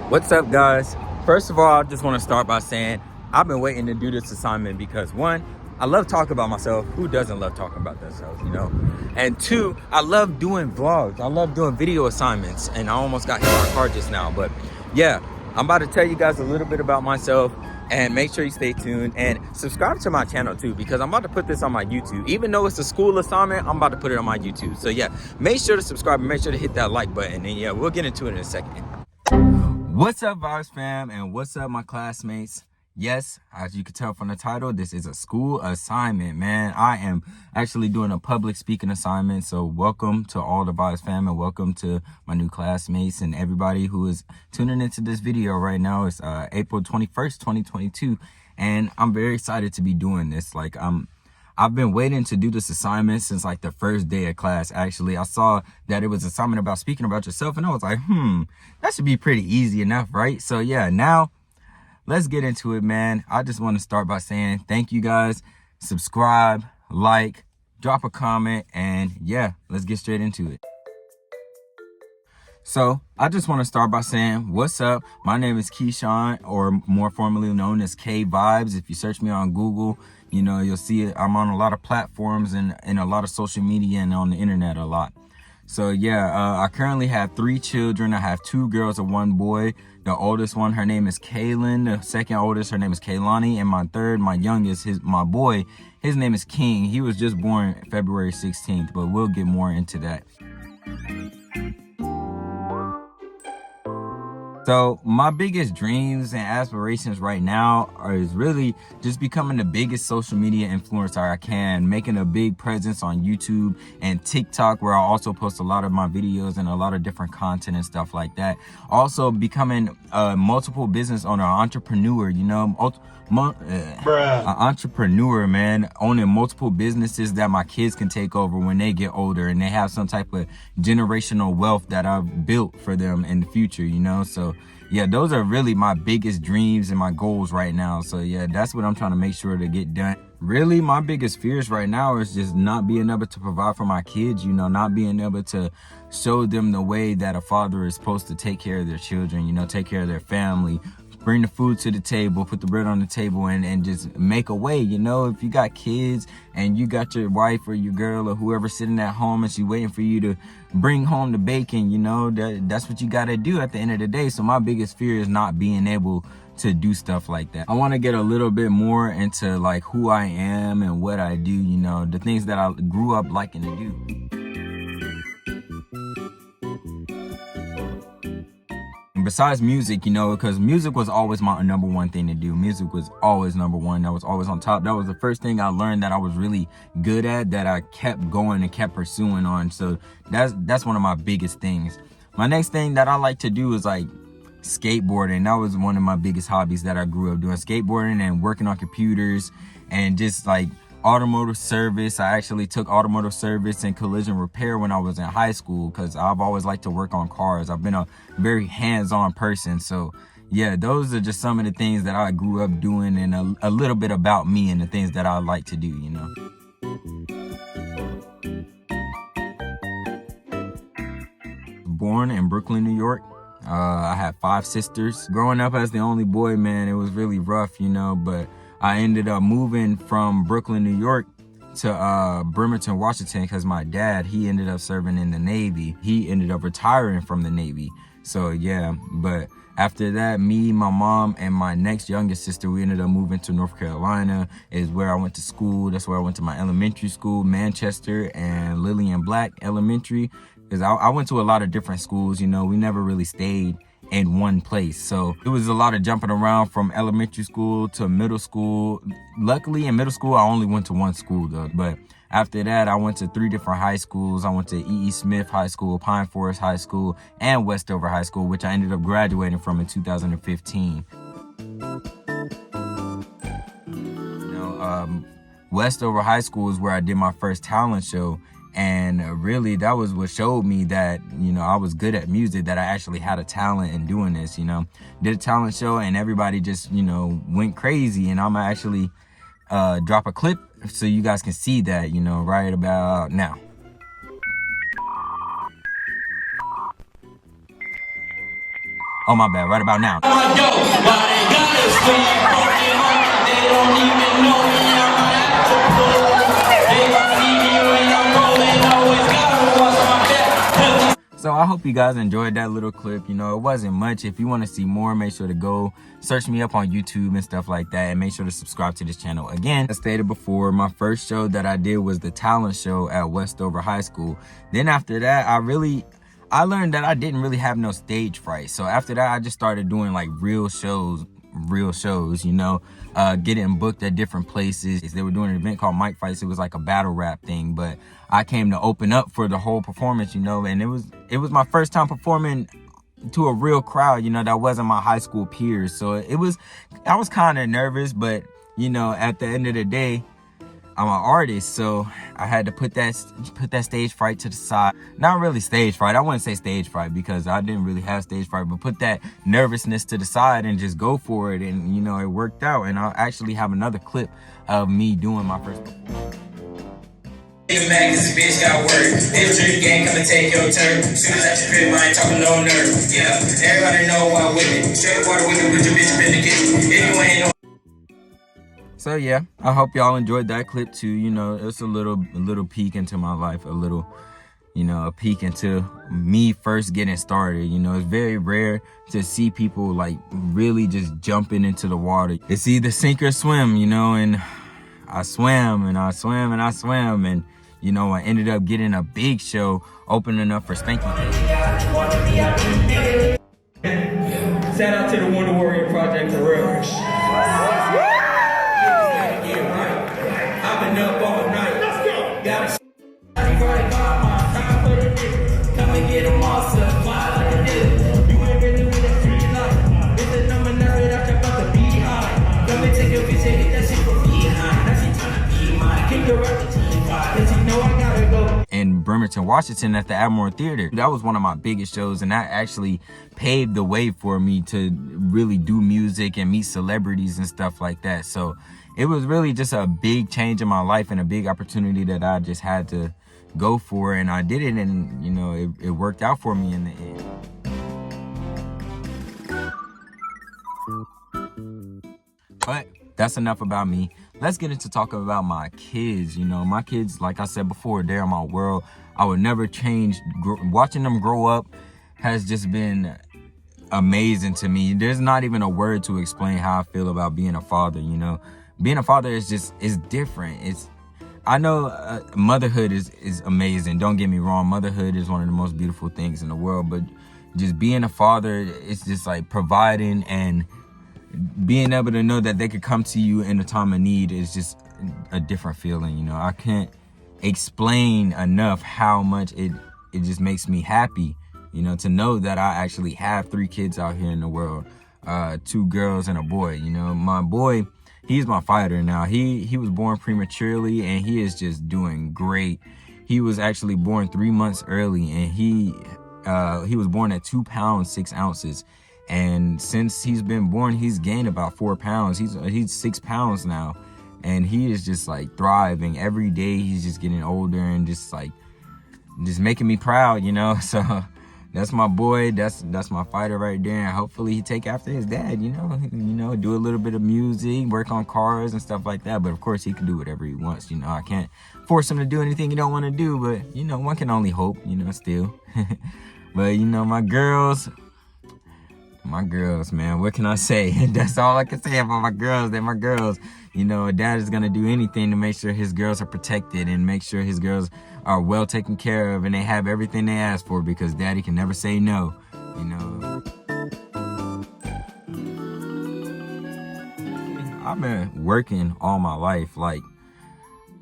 What's up, guys? First of all, I just want to start by saying I've been waiting to do this assignment because one, I love talking about myself. Who doesn't love talking about themselves, you know? And two, I love doing vlogs. I love doing video assignments, and I almost got hit by a car just now. But yeah, I'm about to tell you guys a little bit about myself, and make sure you stay tuned and subscribe to my channel too, because I'm about to put this on my YouTube. Even though it's a school assignment, I'm about to put it on my YouTube. So yeah, make sure to subscribe and make sure to hit that like button, and yeah, we'll get into it in a second. What's up, Vibes fam, and what's up, my classmates? Yes, as you can tell from the title, this is a school assignment, man. I am actually doing a public speaking assignment, so welcome to all the Vibes fam, and welcome to my new classmates and everybody who is tuning into this video right now. It's April 21st, 2022, and I'm very excited to be doing this. I've been waiting to do this assignment since like the first day of class. Actually, I saw that it was an assignment about speaking about yourself, and I was like, that should be pretty easy enough, right? So yeah, now let's get into it, man. I just want to start by saying thank you guys. Subscribe, like, drop a comment, and yeah, let's get straight into it. So I just want to start by saying, what's up? My name is Keyshawn, or more formally known as K Vibes. If you search me on Google, you know, you'll see it. I'm on a lot of platforms and a lot of social media and on the internet a lot. So yeah, I currently have 3 children. I have 2 girls and 1 boy. The oldest one, her name is Kaylin. The second oldest, her name is Kaylani. And my third, my youngest, my boy, his name is King. He was just born February 16th, but we'll get more into that. So my biggest dreams and aspirations right now is really just becoming the biggest social media influencer I can, making a big presence on YouTube and TikTok, where I also post a lot of my videos and a lot of different content and stuff like that. Also becoming a multiple business owner, entrepreneur, you know, an entrepreneur, man, owning multiple businesses that my kids can take over when they get older, and they have some type of generational wealth that I've built for them in the future, you know. So yeah, those are really my biggest dreams and my goals right now. So yeah, that's what I'm trying to make sure to get done. Really, my biggest fears right now is just not being able to provide for my kids, you know, not being able to show them the way that a father is supposed to take care of their children, you know, take care of their family, bring the food to the table, put the bread on the table, and just make a way. You know, if you got kids and you got your wife or your girl or whoever sitting at home and she waiting for you to bring home the bacon, you know, that's what you got to do at the end of the day. So my biggest fear is not being able to do stuff like that. I want to get a little bit more into like who I am and what I do, you know, the things that I grew up liking to do. Besides music, you know, because music was always my number one thing to do. Music was always number one. That was always on top. That was the first thing I learned that I was really good at, that I kept going and kept pursuing on. So that's one of my biggest things. My next thing that I like to do is like skateboarding. That was one of my biggest hobbies that I grew up doing. Skateboarding and working on computers and just like automotive service. I actually took automotive service and collision repair when I was in high school, because I've always liked to work on cars. I've been a very hands-on person. So yeah, those are just some of the things that I grew up doing, and a little bit about me and the things that I like to do, you know. Born in Brooklyn, New York. I have 5 sisters. Growing up as the only boy, man, it was really rough, you know, but I ended up moving from Brooklyn, New York to Bremerton, Washington, because my dad, he ended up serving in the Navy. He ended up retiring from the Navy. So yeah, but after that, me, my mom, and my next youngest sister, we ended up moving to North Carolina, is where I went to school. That's where I went to my elementary school, Manchester and Lillian Black Elementary, because I went to a lot of different schools, you know. We never really stayed in one place, so it was a lot of jumping around from elementary school to middle school. Luckily in middle school I only went to one school though, but after that I went to 3 different high schools. I went to E.E. Smith High School, Pine Forest High School, and Westover High School, which I ended up graduating from in 2015. You know, Westover High School is where I did my first talent show. And really, that was what showed me that, you know, I was good at music, that I actually had a talent in doing this, you know. Did a talent show and everybody just, you know, went crazy. And I'm gonna actually drop a clip so you guys can see that, you know, right about now. Oh, my bad, right about now. So I hope you guys enjoyed that little clip. You know, it wasn't much. If you want to see more, make sure to go search me up on YouTube and stuff like that, and make sure to subscribe to this channel. Again, as stated before, my first show that I did was the talent show at Westover High School. Then after that, I learned that I didn't really have no stage fright. So after that, I just started doing like real shows, you know, getting booked at different places. They were doing an event called Mike Fights. It was like a battle rap thing, but I came to open up for the whole performance, you know, and it was my first time performing to a real crowd, you know, that wasn't my high school peers. So I was kind of nervous, but you know, at the end of the day, I'm an artist, so I had to put that stage fright to the side. Not really stage fright. I wouldn't say stage fright because I didn't really have stage fright, but put that nervousness to the side and just go for it. And you know, it worked out. And I'll actually have another clip of me doing my first performance. Nigga mad cause this bitch got word. This drink gang come and take your turn. Soon as I spit mine, talking no nerve. Yeah, everybody know why with it. Straight water with it, put your bitch up in the kitchen. If you ain't no. So yeah, I hope y'all enjoyed that clip too. You know, it's a little peek into my life, a peek into me first getting started. You know, it's very rare to see people like really just jumping into the water. It's either sink or swim, you know, and I swam and I swam and I swam, and you know, I ended up getting a big show opening up for Stanky. Shout out to the Wonder Warrior Project for real. I've been up all night. Let's go. Got come and get them all supplied like this. You ain't really with that street life. With the number 9 that I'm about to be high. Come and take your bitch and hit that shit from behind. Now she tryna be mine. Kick her out the T5. Cause you know I gotta go. In Bremerton, Washington at the Admiral Theater. That was one of my biggest shows, and that actually paved the way for me to really do music and meet celebrities and stuff like that. So it was really just a big change in my life and a big opportunity that I just had to go for, and I did it, and you know, it worked out for me in the end. But that's enough about me. Let's get into talking about my kids. You know, my kids, like I said before, they're my world. I would never change. Watching them grow up has just been amazing to me. There's not even a word to explain how I feel about being a father. You know, being a father is different. I know motherhood is amazing. Don't get me wrong. Motherhood is one of the most beautiful things in the world. But just being a father, it's just like providing and being able to know that they could come to you in a time of need is just a different feeling. You know, I can't explain enough how much it just makes me happy, you know, to know that I actually have 3 kids out here in the world, 2 girls and a boy. You know, my boy, he's my fighter now. He was born prematurely, and he is just doing great. He was actually born 3 months early, and he was born at 2 pounds 6 ounces. And since he's been born, he's gained about 4 pounds. He's 6 pounds now, and he is just like thriving every day. He's just getting older and just making me proud, you know. So that's my boy. That's my fighter right there. And hopefully he take after his dad, you know, do a little bit of music, work on cars and stuff like that. But of course he can do whatever he wants. You know, I can't force him to do anything he don't want to do, but you know, one can only hope, you know, still. But you know, my girls, man, what can I say? That's all I can say about my girls. They're my girls. You know, a dad is gonna do anything to make sure his girls are protected and make sure his girls are well taken care of and they have everything they ask for, because daddy can never say no, you know. I've been working all my life. Like,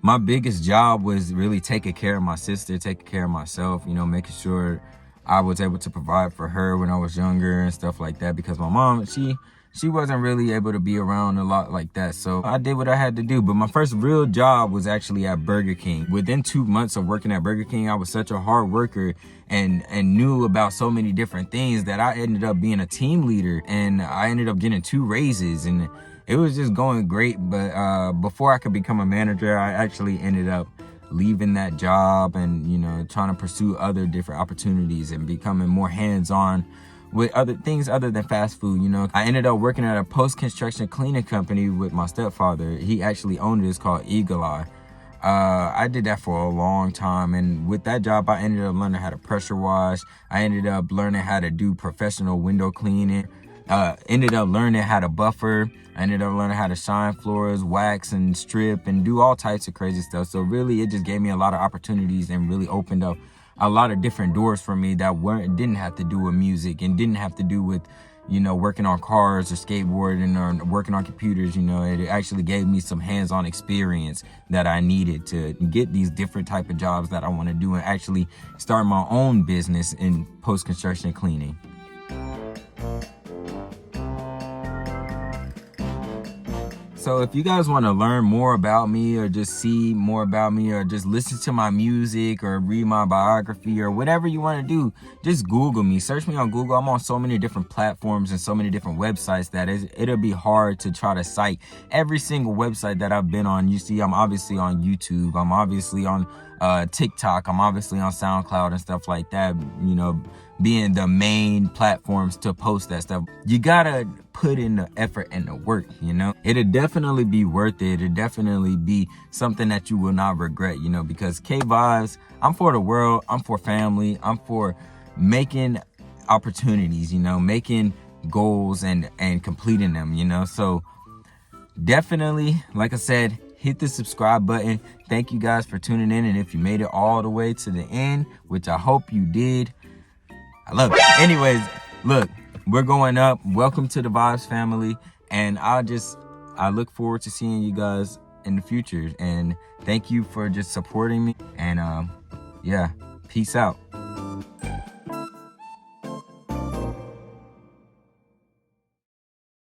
my biggest job was really taking care of my sister, taking care of myself, you know, making sure I was able to provide for her when I was younger and stuff like that, because my mom, she wasn't really able to be around a lot like that. So I did what I had to do. But my first real job was actually at Burger King. Within 2 months of working at Burger King, I was such a hard worker and knew about so many different things that I ended up being a team leader, and I ended up getting 2 raises, and it was just going great. But before I could become a manager, I actually ended up leaving that job and, you know, trying to pursue other different opportunities and becoming more hands-on with other things other than fast food. You know, I ended up working at a post-construction cleaning company with my stepfather. He actually owned it. It's called Eagle Eye. I did that for a long time, and with that job I ended up learning how to pressure wash. I ended up learning how to do professional window cleaning. Ended up learning how to buffer. I ended up learning how to shine floors, wax and strip, and do all types of crazy stuff. So really it just gave me a lot of opportunities and really opened up a lot of different doors for me that didn't have to do with music and didn't have to do with, you know, working on cars or skateboarding or working on computers. You know, it actually gave me some hands-on experience that I needed to get these different type of jobs that I want to do and actually start my own business in post-construction cleaning. So if you guys want to learn more about me or just see more about me or just listen to my music or read my biography or whatever you want to do, just Google me. Search me on Google. I'm on so many different platforms and so many different websites that it'll be hard to try to cite every single website that I've been on. You see, I'm obviously on YouTube. I'm obviously on TikTok. I'm obviously on SoundCloud and stuff like that, you know, being the main platforms to post that stuff. You gotta put in the effort and the work, you know. It'll definitely be worth it. It'll definitely be something that you will not regret, you know, because K-Vibes, I'm for the world, I'm for family, I'm for making opportunities, you know, making goals and completing them, you know. So definitely, like I said, hit the subscribe button. Thank you guys for tuning in, and if you made it all the way to the end, which I hope you did, I love it. Anyways, look, we're going up. Welcome to the Vibes family, and I look forward to seeing you guys in the future, and thank you for just supporting me, and yeah, peace out.